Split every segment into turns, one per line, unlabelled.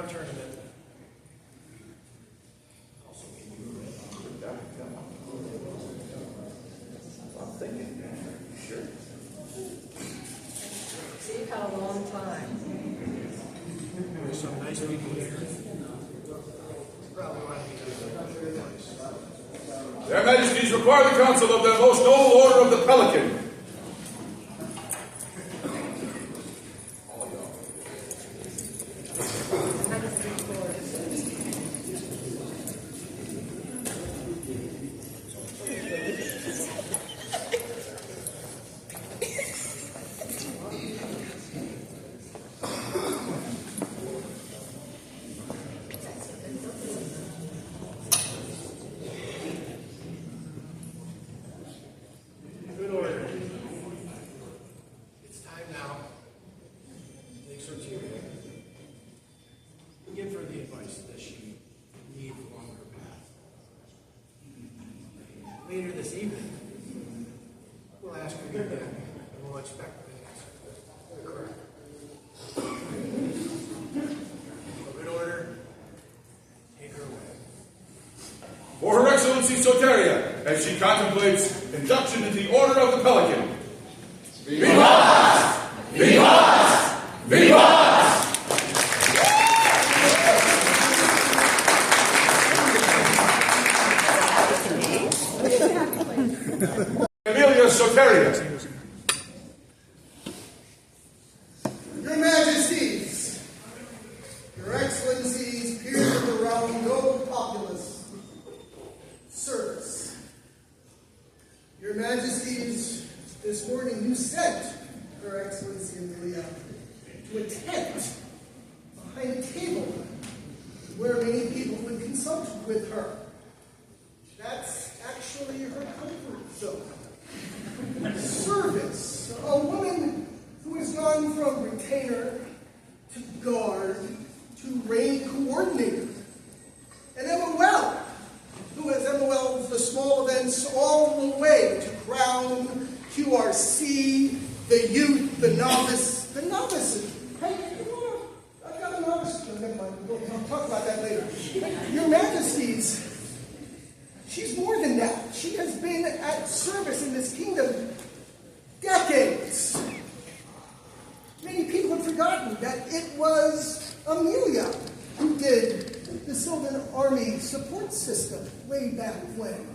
round tournament.
I'm thinking, sure.
See, you've had a long time.
There's some nice people here. Probably want to be in a place.
Their Majesties require the council of their most noble order of the Pelican.
Good order. It's time now. Take Solteria. Give her the advice that she needs along her path. Later this evening, we'll ask her again, and we'll expect an answer. Correct. Good order. Take her away.
For Her Excellency Solteria, as she contemplates induction into the Order of the Pelican.
Vivas! Vivas! Vivas!
Amelia Solteria.
Your Majesties, Your Excellencies, peers of the realm, noble populace, service. Your Majesties, this morning you sent Her Excellency Amelia to a tent behind a table where many people would consult with her. That's actually her comfort zone. Service. A woman who has gone from retainer to guard to reign coordinator. And MOL, who has MOL'd the small events all the way to Crown, QRC, the youth, the novice, the novices. Hey, you know, I've got a novice. No, never mind. We'll talk about that later. Your Majesties, she's more than that. She has been at service in this kingdom decades. Many people have forgotten that it was Amelia who did the Sylvan Army support system way back when.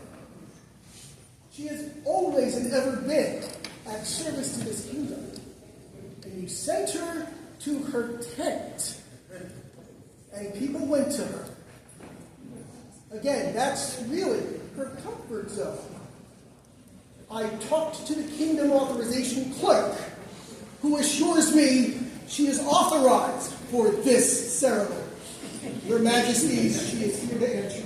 She has always and ever been at service to this kingdom. And you sent her to her tent, and people went to her. Again, that's really her comfort zone. I talked to the Kingdom Authorization Clerk, who assures me she is authorized for this ceremony. Your Majesties, she is here to answer you.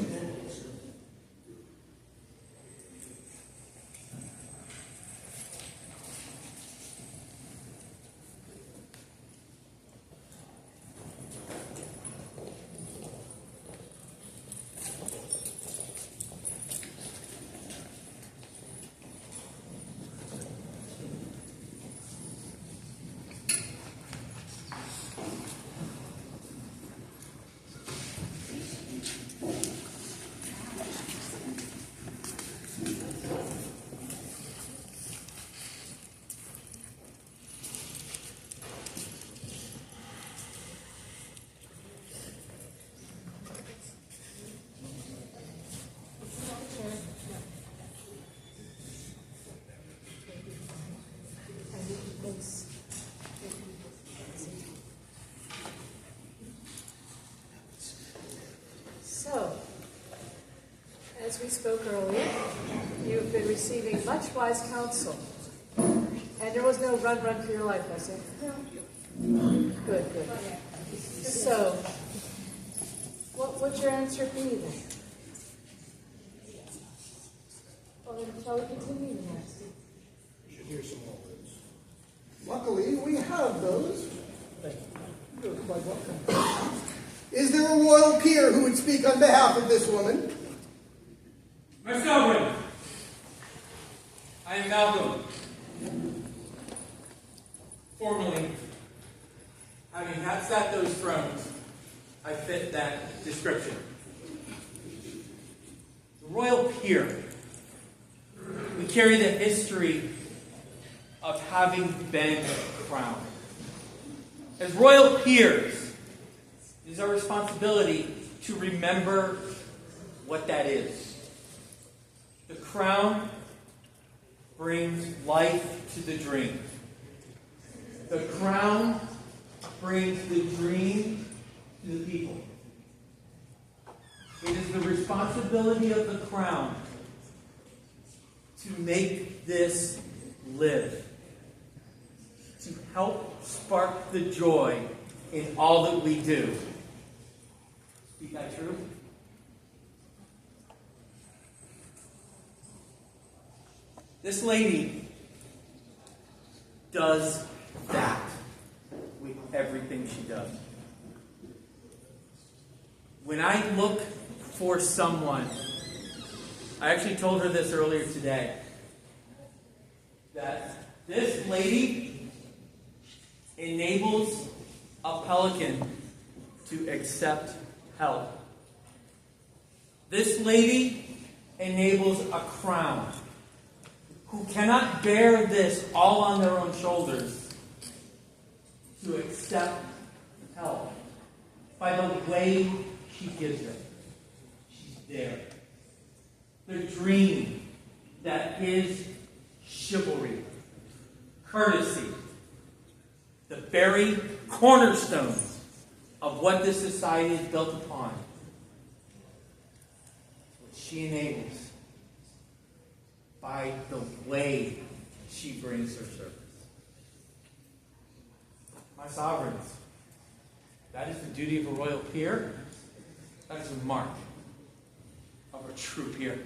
So, as we spoke earlier, you've been receiving much wise counsel. And there was no run for your life, was there? No. Good. So, what would your answer be then? Well, then shall we continue then?
You should hear some more words.
Luckily, we have those. You're quite welcome. Is there a royal peer who would speak on behalf of this woman?
My sovereign, I am Malcolm. Formerly, having sat those thrones, I fit that description. The royal peer. We carry the history of having been crowned. As royal peers, it is our responsibility to remember what that is. The crown brings life to the dream. The crown brings the dream to the people. It is the responsibility of the crown to make this live, to help spark the joy in all that we do. Is that true? This lady does that with everything she does. When I look for someone, I actually told her this earlier today, that this lady enables a pelican to accept help. This lady enables a crown who cannot bear this all on their own shoulders to accept help by the way she gives it. She's there. The dream that is chivalry, courtesy, the very cornerstones of what this society is built upon. What she enables by the way she brings her service. My sovereigns, that is the duty of a royal peer. That is a mark of a true peer.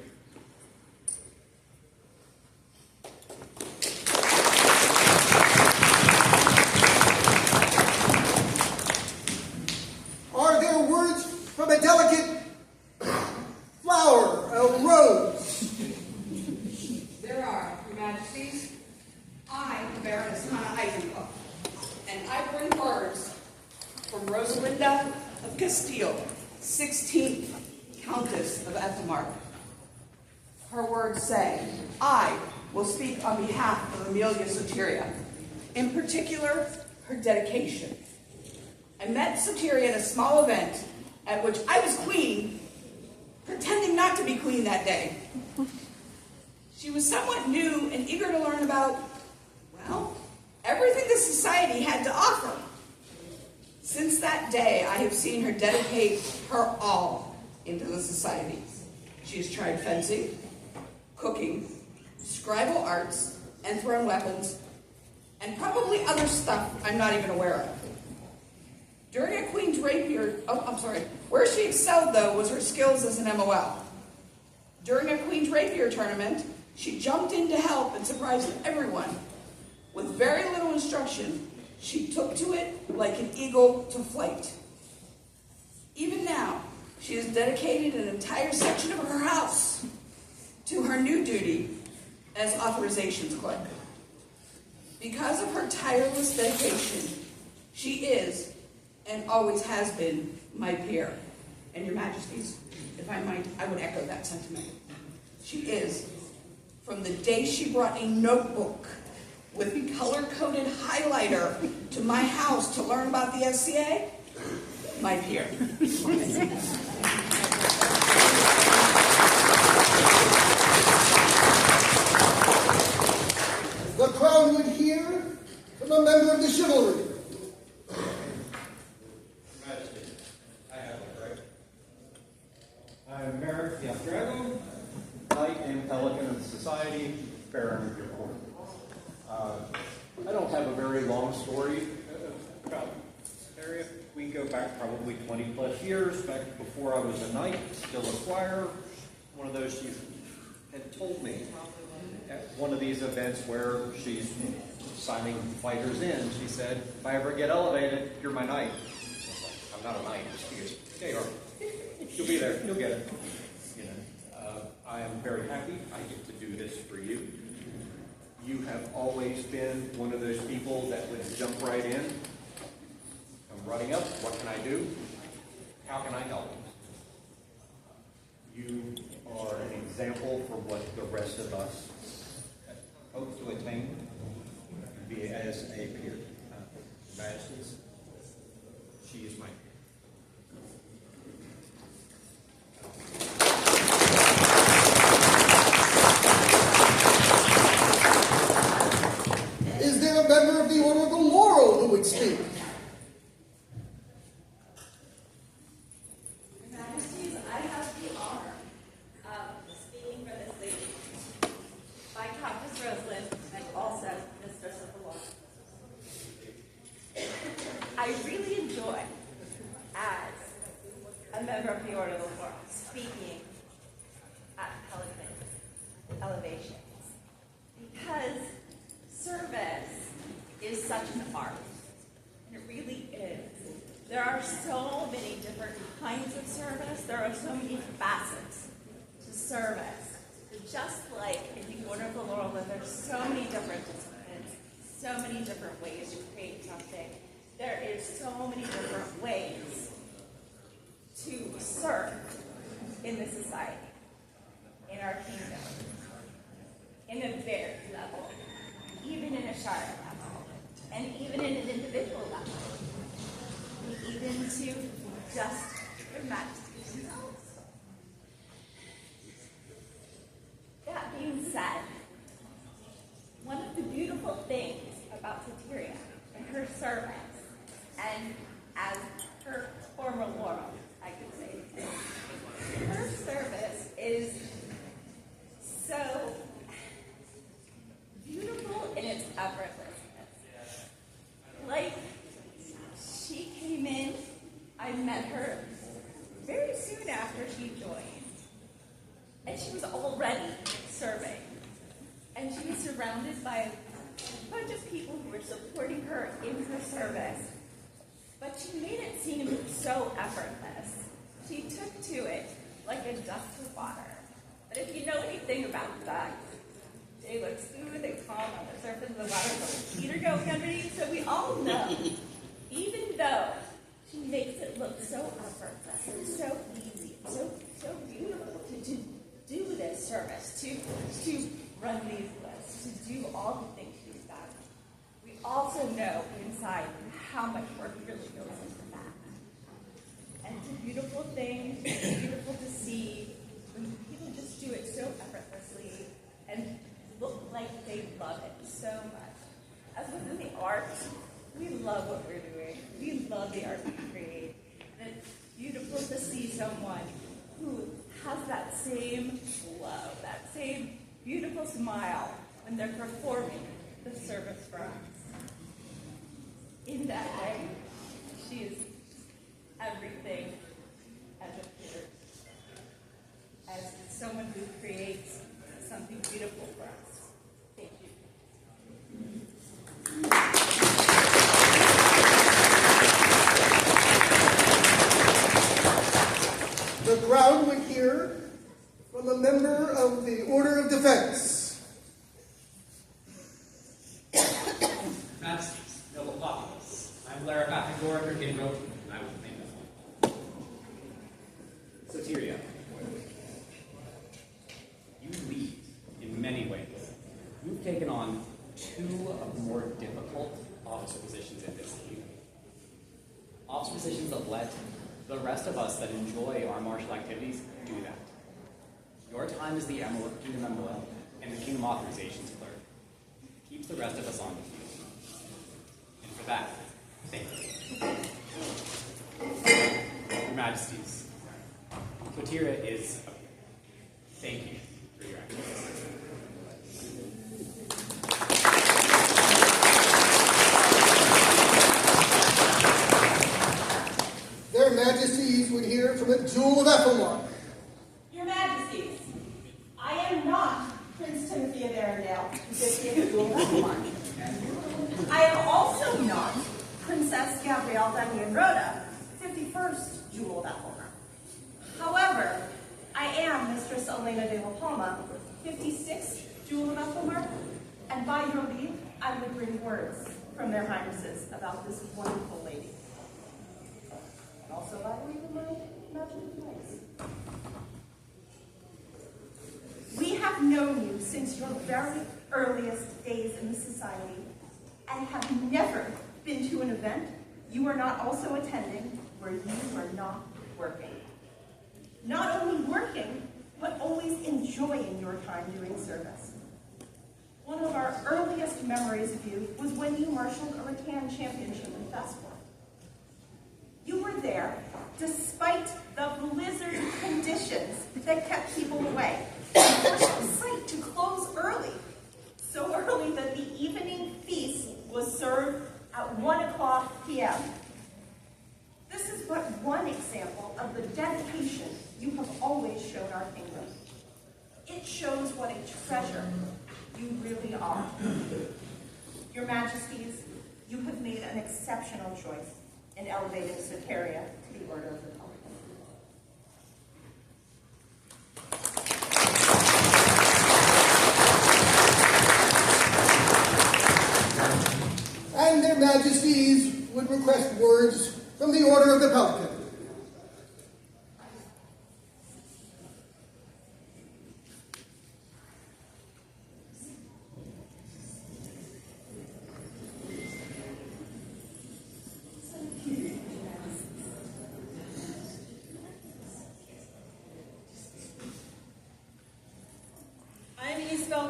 Are there words from a delicate flower, a rose?
There are, Your Majesties. I, the Baroness Hannah Eichenhoff, and I bring words from Rosalinda of Castile, 16th Countess of Ethelmark. Her words say, I will speak on behalf of Amelia Solteria, in particular, her dedication. I met Solteria at a small event at which I was queen, pretending not to be queen that day. She was somewhat new and eager to learn about, well, everything the society had to offer. Since that day, I have seen her dedicate her all into the society. She has tried fencing, cooking, scribal arts, and thrown weapons, and probably other stuff I'm not even aware of. During a Queen's Rapier, where she excelled, though, was her skills as an MOL. During a Queen's Rapier tournament, she jumped in to help and surprised everyone. With very little instruction, she took to it like an eagle to flight. Even now, she has dedicated an entire section of her house to her new duty as authorizations clerk. Because of her tireless dedication, she is, and always has been, my peer. And Your Majesties, if I might, I would echo that sentiment. She is, from the day she brought a notebook with color-coded highlighter to my house to learn about the SCA, my peer.
The crown would hear from a member of the chivalry.
Majesty, I have one, right? I am Merrick Drago, Knight and Pelican of the Society, Baron of your court. I don't have a very long story about this area. We go back probably 20 plus years, back before I was a knight, still a squire. One of those she had told me at one of these events where she's signing fighters in, she said, if I ever get elevated, you're my knight. I was like, I'm not a knight. She goes, yeah, you are. You'll be there. You'll get it. You know, I am very happy I get to do this for you. You have always been one of those people that would jump right in. I'm running up. What can I do? How can I help? You are an example for what the rest of us hope to attain, be as a peer. Majesties, she is my peer.
Is there a member of the Order of the Laurel who would speak?
Your Majesties, I have the honor of speaking for this lady, Viscountess Rosalind, and also Mistress of the Law. I really enjoy, as a member of the Order of the Laurel, speaking at Pelican elevations, because service is such an art, and it really is. There are so many different kinds of service. There are so many facets to service. Just like in the Order of the Laurel, there's so many different disciplines, so many different ways to create something. There is so many different ways to serve in the society, in our kingdom, in a very level, even in a shire level, and even in an individual level, and even to just Your Majesty themselves. That being said, one of the beautiful things about Solteria and her service, and as her former Laurel, I could say, her service is so beautiful in its effortlessness. Like, she came in, I met her very soon after she joined, and she was already serving. And she was surrounded by a bunch of people who were supporting her in her service. But she made it seem so effortless. She took to it like a duck to water. But if you know anything about ducks, they look smooth and calm on the surface of the water, but the feet are going underneath. So we all know, even though she makes it look so effortless and so easy, so beautiful to do this service, to run these lists, to do all the things she's done. We also know inside how much work really goes into that. And it's a beautiful thing. It's beautiful to see when people just do it so effortlessly and look like they love it so much. As within the arts, we love what we're doing. We love the art we create. And it's beautiful to see someone who has that same love, that same beautiful smile when they're performing the service for us. In that way, she is everything as a peer, as someone who creates something beautiful for us. Thank you.
The crowd would hear from a member of the Order of Defense.
Majesties, noble populace, I'm Lara Gordon in Rome, and I was the name of one. Solteria, you lead in many ways. You've taken on two of the more difficult officer positions in this kingdom. Officer positions that let the rest of us that enjoy our martial activities do that. Your time as the Kingdom MOL and the Kingdom Authorizations Clerk keeps the rest of us on the field. And for that, thank you. Your Majesties, Solteria is a thank you for your actions.
Their Majesties would hear from a Jewel of Ethelmark.
Your Majesties, I am not Prince Timothy of Arundel, 50th Jewel of Ethelmark. I am also not Princess Gabrielle Damian Rhoda, 51st Jewel of Ethelmark. However, I am Mistress Elena de la Palma, 56th Jewel of Ethelmark, and by your leave, I would bring words from their highnesses about this wonderful lady. And also by leave of my imagine twice. We have known you since your very earliest days in the society and have never been to an event you are not also attending where you are not working. Not only working, but always enjoying your time doing service. One of our earliest memories of you was when you marshaled a rattan championship in Festport. You were there despite the blizzard conditions that kept people away. Forced the site to close early, so early that the evening feast was served at 1:00 p.m. This is but one example of the dedication you have always shown our kingdom. It shows what a treasure you really are. Your Majesties, you have made an exceptional choice in elevating Solteria to the Order of the Pelican.
And their Majesties would request words from the Order of the Pelican.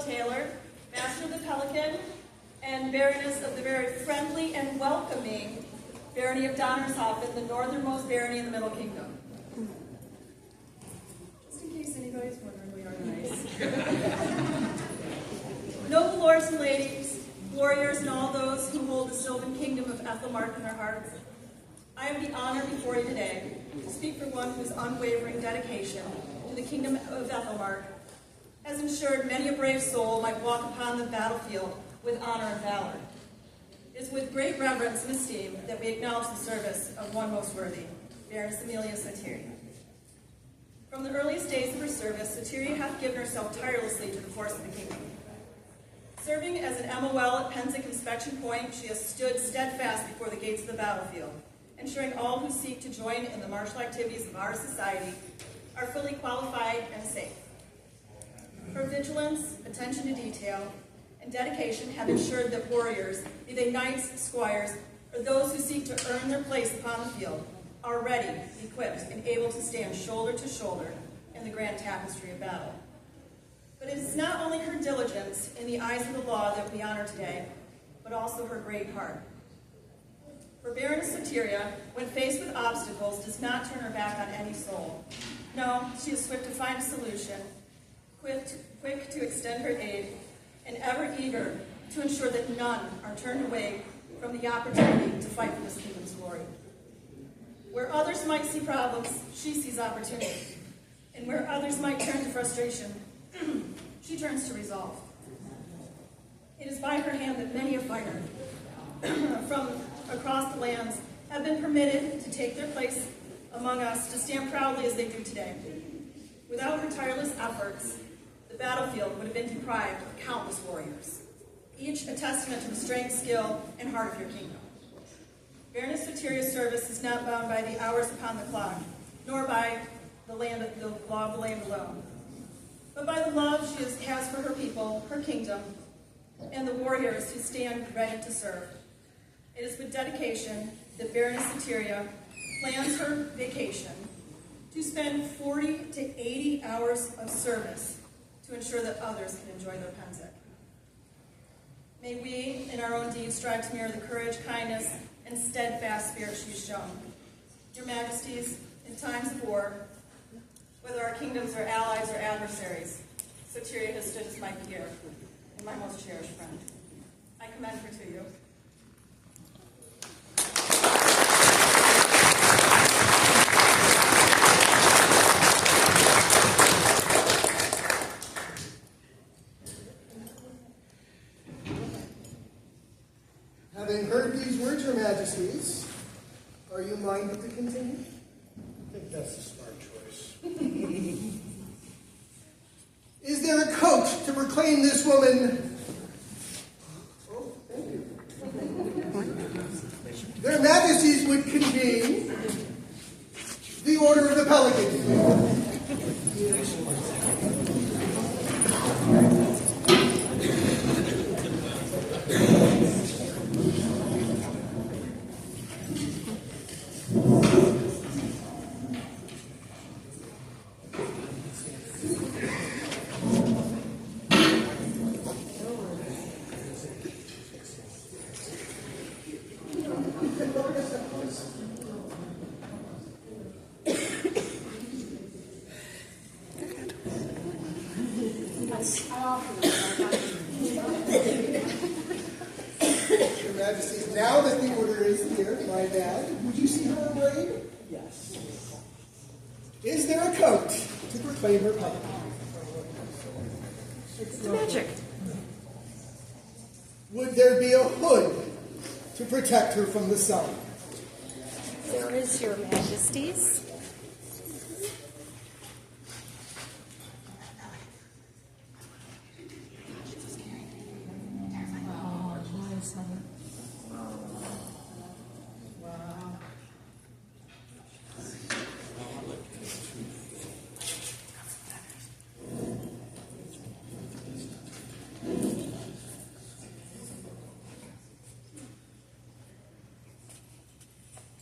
Taylor, Master of the Pelican, and Baroness of the very friendly and welcoming Barony of Donnershofen, the northernmost barony in the Middle Kingdom. Just in case anybody's wondering, we are nice. Noble lords and ladies, warriors, and all those who hold the Sylvan Kingdom of Ethelmark in their hearts, I have the honor before you today to speak for one whose unwavering dedication to the Kingdom of Ethelmark has ensured many a brave soul might walk upon the battlefield with honor and valor. It is with great reverence and esteem that we acknowledge the service of one most worthy, Baroness Amelia Solteria. From the earliest days of her service, Solteria hath given herself tirelessly to the force of the kingdom. Serving as an MOL at Pensick Inspection Point, she has stood steadfast before the gates of the battlefield, ensuring all who seek to join in the martial activities of our society are fully qualified and safe. Her vigilance, attention to detail, and dedication have ensured that warriors, be they knights, squires, or those who seek to earn their place upon the field, are ready, equipped, and able to stand shoulder to shoulder in the grand tapestry of battle. But it is not only her diligence in the eyes of the law that we honor today, but also her great heart. For Baroness Solteria, when faced with obstacles, does not turn her back on any soul. No, she is swift to find a solution, quick to extend her aid, and ever eager to ensure that none are turned away from the opportunity to fight for this kingdom's glory. Where others might see problems, she sees opportunity. And where others might turn to frustration, she turns to resolve. It is by her hand that many a fighter from across the lands have been permitted to take their place among us, to stand proudly as they do today. Without her tireless efforts, the battlefield would have been deprived of countless warriors, each a testament to the strength, skill, and heart of your kingdom. Baroness Solteria's service is not bound by the hours upon the clock, nor by the law of the land alone, but by the love she has for her people, her kingdom, and the warriors who stand ready to serve. It is with dedication that Baroness Solteria plans her vacation to spend 40 to 80 hours of service to ensure that others can enjoy their Pensick. May we, in our own deeds, strive to mirror the courage, kindness, and steadfast spirit she has shown. Your Majesties, in times of war, whether our kingdoms are allies or adversaries, Solteria has stood as my peer and my most cherished friend. I commend her to you.
Having heard these words, Your Majesties, are you minded to continue?
I think that's a smart choice.
Is there a coach to proclaim this woman? Oh, thank you. Their Majesties would convene the the Order of the Pelican. Your Majesty, now that the order is here, my dad, would you see her arrayed?
Yes.
Is there a coat to proclaim her pelican?
It's magic.
Would there be a hood to protect her from the sun?
There is, Your Majesties.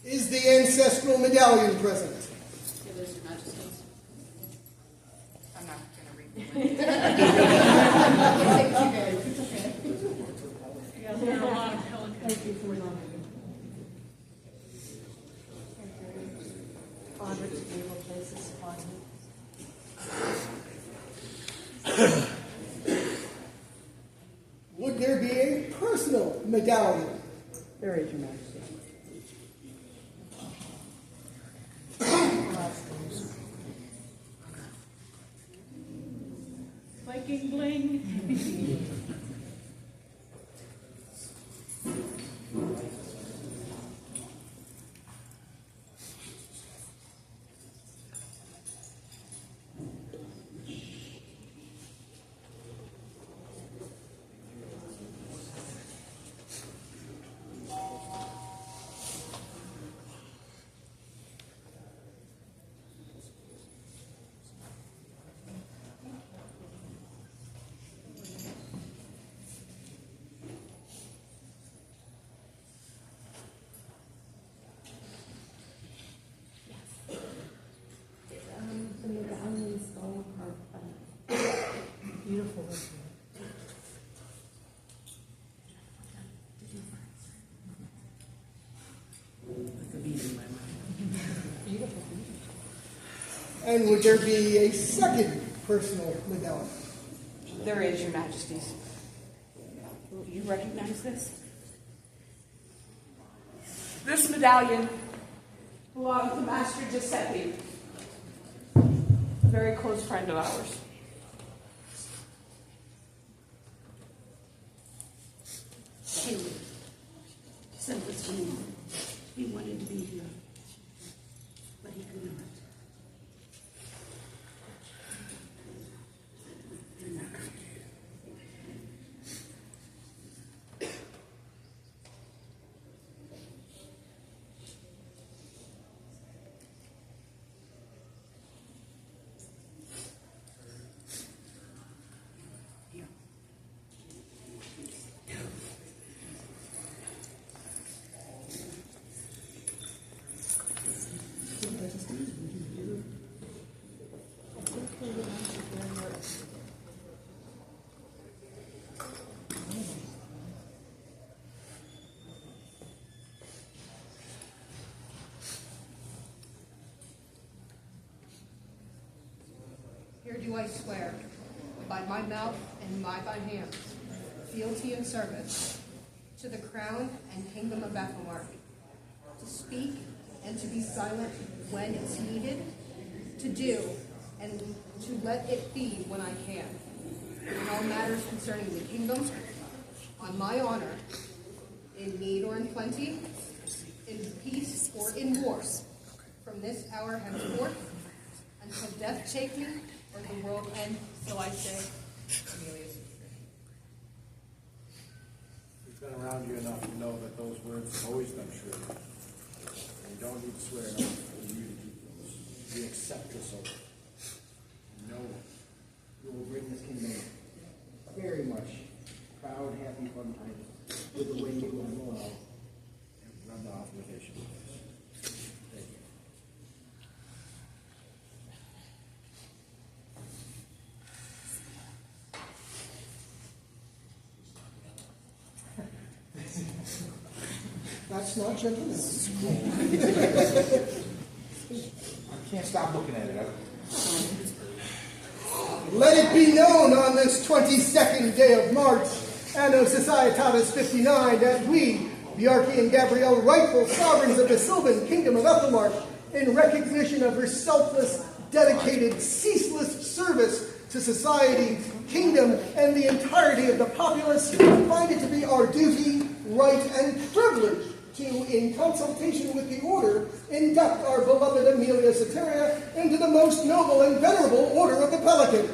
Is the ancestral medallion present?
It is, Your Majesties. I'm not going to read the
There are a lot of pelicans. Thank you for honored to be able to place this upon you.
Would there be a personal medallion?
There is, Your Majesty. Viking bling.
The medallion skull carved.
Beautiful.
And would there be a second personal medallion?
There is, Your Majesties. Do you recognize this? This medallion belonged to Master Giuseppe, a very close friend of ours.
Henry sent this to me. He wanted to be here, but he could not.
Here do I swear, by my mouth and by my hands, fealty and service to the crown and kingdom of Bethlehem, to speak and to be silent when it's needed, to do and to let it be when I can, in all matters concerning the kingdom, on my honor, in need or in plenty, in peace or in war, from this hour henceforth, until death take me, or the world end, so I say, Amelia.
We've been around you enough to know that those words have always been true. And you don't need to swear enough for you to keep those.
we accept this oath. No, we will bring this kingdom very much proud, happy, fun times with the way you will roll out and run the authorization. Thank you. That's not gentlemen.
I can't stop looking at it.
Let it be known on this 22nd day of March, Anno Societatis 59, that we, Bjarki and Gabrielle, rightful sovereigns of the Sylvan Kingdom of Ethelmark, in recognition of her selfless, dedicated, ceaseless service to society, kingdom, and the entirety of the populace, find it to be our duty, right, and privilege to, in consultation with the order, induct our beloved Amelia Solteria into the most noble and venerable order of the Pelican.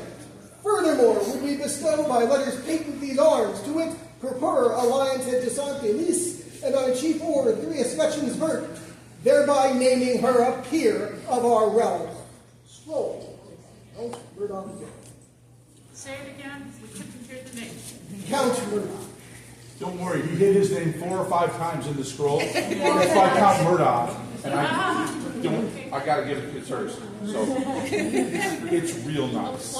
Furthermore, would we bestow by letters patent these arms, to wit, Purpura Alliance et Descent Elise, and on chief order 3 escutcheons vert, thereby naming her a peer of our realm. Scroll. Count Murdoch.
Say it again. We couldn't hear the name.
Count Murdoch.
Don't worry, he hit his name 4 or 5 times in the scroll. That's why I count Murdoch. And I gotta give it, it's hers. So it's real nice.
We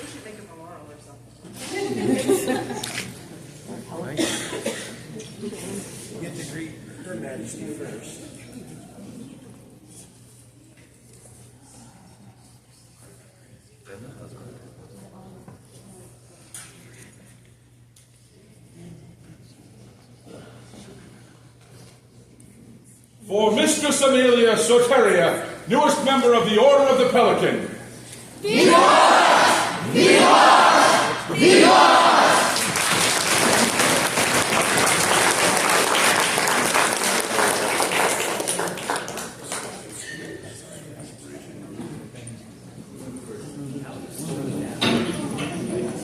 should make a memorial or something.
You get to greet Her Majesty first.
For Mistress Amelia Solteria, newest member of the Order of the Pelican.
Viva! Viva! Viva!